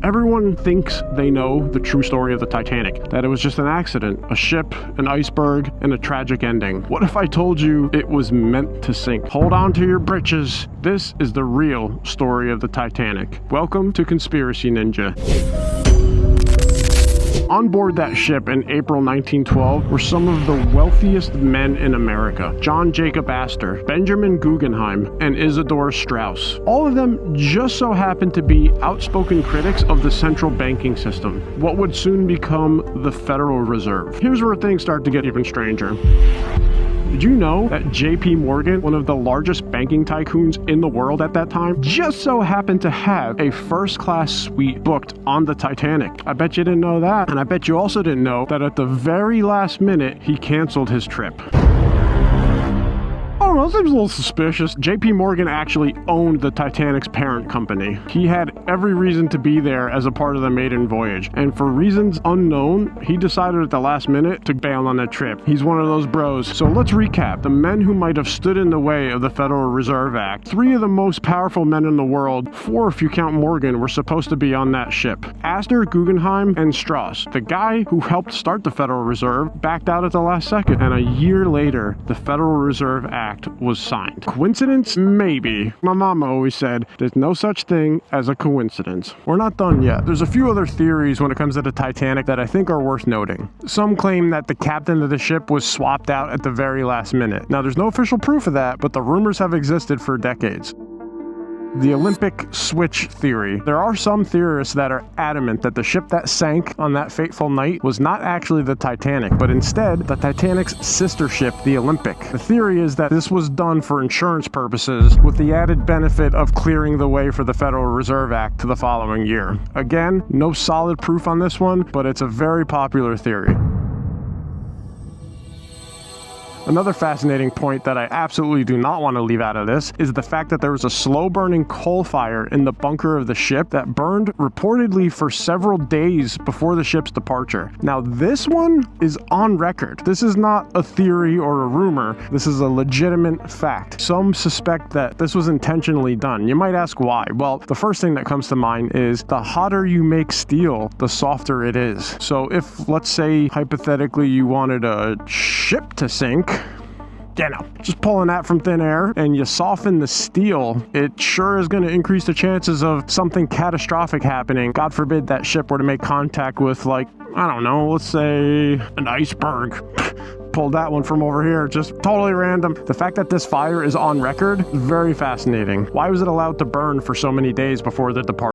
Everyone thinks they know the true story of the Titanic, that it was just an accident, a ship, an iceberg, and a tragic ending. What if I told you it was meant to sink? Hold on to your britches. This is the real story of the Titanic. Welcome to Conspiracy Ninja. On board that ship in April 1912 were some of the wealthiest men in America: John Jacob Astor, Benjamin Guggenheim, and Isidor Straus. All of them just so happened to be outspoken critics of the central banking system, what would soon become the Federal Reserve. Here's where things start to get even stranger. Did you know that JP Morgan, one of the largest banking tycoons in the world at that time, just so happened to have a first-class suite booked on the Titanic? I bet you didn't know that. And I bet you also didn't know that at the very last minute, he canceled his trip. I don't know, it seems a little suspicious. JP Morgan actually owned the Titanic's parent company. He had every reason to be there as a part of the maiden voyage, and for reasons unknown, he decided at the last minute to bail on that trip. He's one of those bros. So let's recap. The men who might have stood in the way of the Federal Reserve Act. 3 of the most powerful men in the world, 4 if you count Morgan, were supposed to be on that ship: Astor, Guggenheim, and Straus. The guy who helped start the Federal Reserve backed out at the last second, and a year later, the Federal Reserve Act was signed. Coincidence? Maybe. My mama always said, there's no such thing as a coincidence. We're not done yet. There's a few other theories when it comes to the Titanic that I think are worth noting. Some claim that the captain of the ship was swapped out at the very last minute. Now, there's no official proof of that, but the rumors have existed for decades. The Olympic switch theory. There are some theorists that are adamant that the ship that sank on that fateful night was not actually the Titanic, but instead the Titanic's sister ship, the Olympic. The theory is that this was done for insurance purposes, with the added benefit of clearing the way for the Federal Reserve Act to the following year. Again, no solid proof on this one, but it's a very popular theory. Another fascinating point that I absolutely do not want to leave out of this is the fact that there was a slow-burning coal fire in the bunker of the ship that burned reportedly for several days before the ship's departure. Now, this one is on record. This is not a theory or a rumor. This is a legitimate fact. Some suspect that this was intentionally done. You might ask why. Well, the first thing that comes to mind is the hotter you make steel, the softer it is. So if, let's say, hypothetically, you wanted a ship to sink, you know, just pulling that from thin air, and you soften the steel, it sure is going to increase the chances of something catastrophic happening. God forbid that ship were to make contact with, like, I don't know, let's say an iceberg. Pulled that one from over here, just totally random. The fact that this fire is on record, very fascinating. Why was it allowed to burn for so many days before the departure?